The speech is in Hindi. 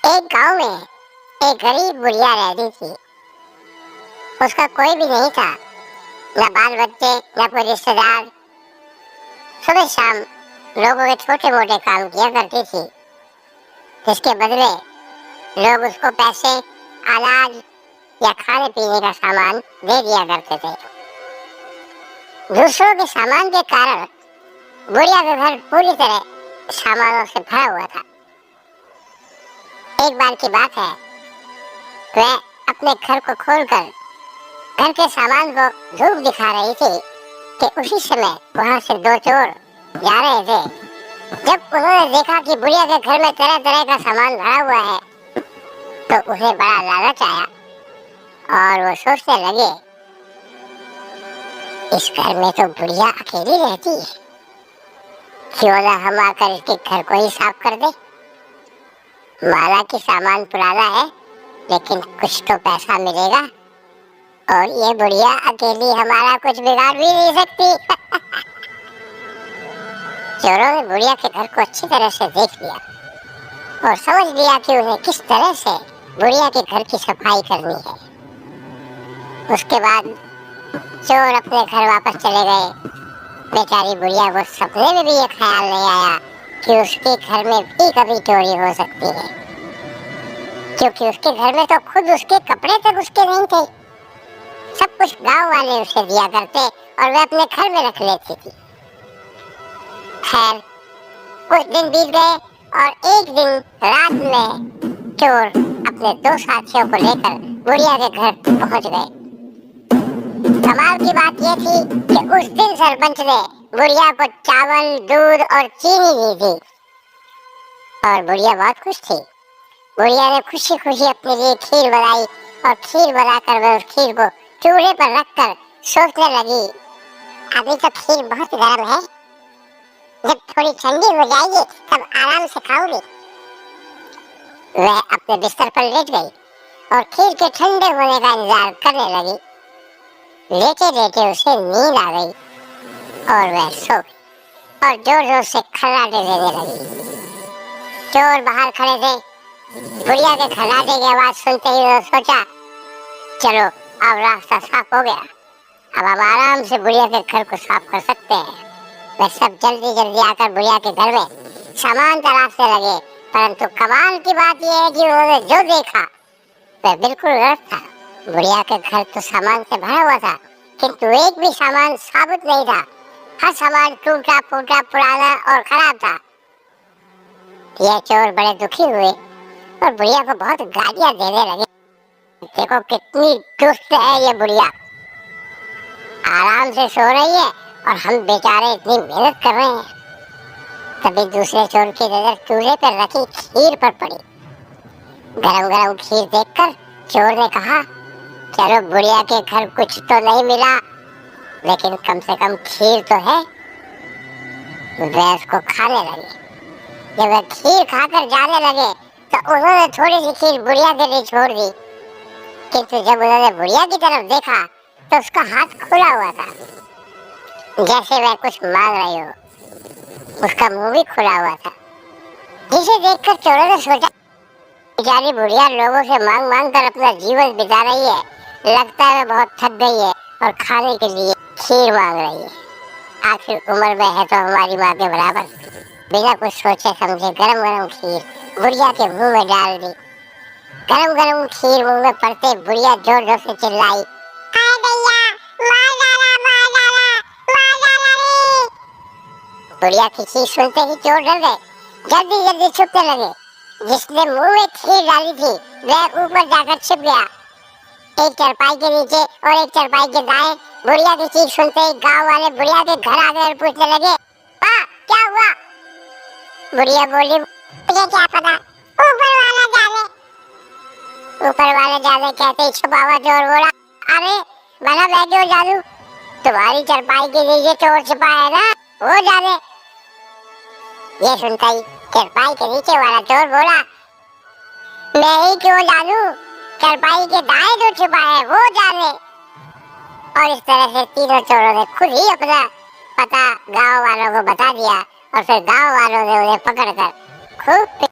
एक गांव में एक गरीब बुढ़िया रहती थी। उसका कोई भी नहीं था, न बाल बच्चे न कोई रिश्तेदार। सुबह शाम लोगों के छोटे मोटे काम किया करती थी, जिसके बदले लोग उसको पैसे, अनाज या खाने पीने का सामान दे दिया करते थे। दूसरों के सामान के कारण बुढ़िया का घर पूरी तरह सामानों से भरा हुआ था। एक बार की बात है, वह अपने घर को खोलकर घर के सामान को धूप दिखा रही थी कि उसी समय वहां से दो चोर जा रहे थे। जब उन्होंने देखा कि बुढ़िया के घर में तरह तरह का सामान भरा हुआ है, तो उसे बड़ा लालच आया और वो सोचने लगे, इस घर में तो बुढ़िया अकेली रहती है, क्यों ना हम आकर इसके घर को ही साफ कर दे। माला की सामान पुराना है, लेकिन कुछ तो पैसा मिलेगा और ये बुढ़िया अकेली हमारा कुछ बिगाड़ भी नहीं सकती। चोरों ने बुढ़िया के घर को अच्छी तरह से देख लिया और समझ लिया कि उन्हें किस तरह से बुढ़िया के घर की सफाई करनी है। उसके बाद चोर अपने घर वापस चले गए। बेचारी बुढ़िया को सपने में भी ये ख्याल नहीं आया कि उसके घर में भी कभी चोरी हो सकती है, क्योंकि उसके घर में तो खुद उसके कपड़े तक उसके नहीं थे। सब कुछ गांव वाले उसे दिया करते और वह अपने घर में रख लेती थी। खैर, कुछ दिन बीत गए और एक दिन रात में चोर अपने दो साथियों को लेकर बुढ़िया के घर पहुंच गए। कमाल की बात यह थी कि उस दिन सरपंच ने बुढ़िया को चावल, दूध और चीनी दी थी और बुढ़िया बहुत खुश थी। बुढ़िया ने खुशी खुशी अपने लिए खीर बनाई और खीर बनाकर वह उस खीर को चूल्हे पर रखकर सोचने लगी, अभी तो खीर बहुत गर्म है, जब थोड़ी ठंडी हो जाएगी तब आराम से खाऊंगी। वह अपने बिस्तर पर लेट गई और खीर के ठंडे होने का इंतजार करने लगी। लेटे लेटे उसे नींद आ गई और वह सो गई और जोर जोर से खर्राटे देने लगी। चोर बाहर खड़े थे। बुढ़िया के खर्राटे की आवाज सुनते ही उन्होंने सोचा, चलो अब रास्ता साफ हो गया, अब हम आराम से बुढ़िया के घर को साफ कर सकते हैं। वे सब जल्दी जल्दी आकर बुढ़िया के घर में सामान तलाशने लगे, परंतु कमाल की बात यह है कि उन्होंने जो देखा वह बिल्कुल गलत था। बुढ़िया के घर तो सामान से भरा हुआ था, किंतु एक भी सामान साबुत नहीं था। हर सामान टूटा फूटा, पुराना और खराब था। यह चोर बड़े दुखी हुए और बुढ़िया को बहुत गालियां देने लगे। देखो कितनी दुष्ट है ये बुढ़िया, आराम से सो रही है और हम बेचारे इतनी मेहनत कर रहे हैं। तभी दूसरे चोर की नजर चूल्हे पर रखी खीर पर पड़ी। गरम गरम खीर देखकर चोर ने कहा, चलो बुढ़िया के घर कुछ तो नहीं मिला, लेकिन कम से कम खीर तो है। वे उसको खाने लगे। जब वे खीर खाकर जाने लगे तो उन्होंने थोड़ी सी खीर बुढ़िया के लिए छोड़ दी, किंतु जब उन्होंने बुढ़िया की तरफ देखा तो उसका हाथ खुला हुआ था, जैसे वह कुछ मांग रही हो। उसका मुंह भी खुला हुआ था, जिसे देखकर चोरों ने सोचा, बेचारी बुढ़िया लोगों से मांग मांग कर अपना जीवन बिता रही है, लगता है वह बहुत थक गई है और खाने के लिए खीर मांग रही है। आखिर उम्र में है तो हमारी माँ के बराबर। बिना कुछ सोचे समझे गरम गरम खीर बुढ़िया के मुंह में डाल दी। गरम गरम खीर मुंह में पड़ते बुढ़िया जोर जोर से चिल्लाई, बुढ़िया की चीख सुनते ही चोर डर गए, जल्दी जल्दी छुपने लगे। जिसने मुंह में खीर डाली थी वह ऊपर जाकर छिप गया, एक चारपाई के नीचे और एक चारपाई के दाएं। बुढ़िया की चीख सुनते ही गांव वाले बुढ़िया के घर आ गए और पूछने लगे, क्या हुआ? बुढ़िया बोली, मुझे क्या पता, ऊपर वाला जाने। ऊपर वाले जाने कहते ही छुपा हुआ चोर बोला, अरे बना मैं क्यों जानू, तुम्हारी चारपाई के नीचे चोर छिपा है ना, वो जाने। ये सुनता ही चारपाई के नीचे वाला चोर बोला, मैं ही क्यों जानू, चारपाई के दाएं जो छिपा है वो जाने। और इस तरह से तीनों चोरों ने खुद ही अपना पता गांव वालों को बता दिया और फिर गांव वालों ने उन्हें पकड़कर खूब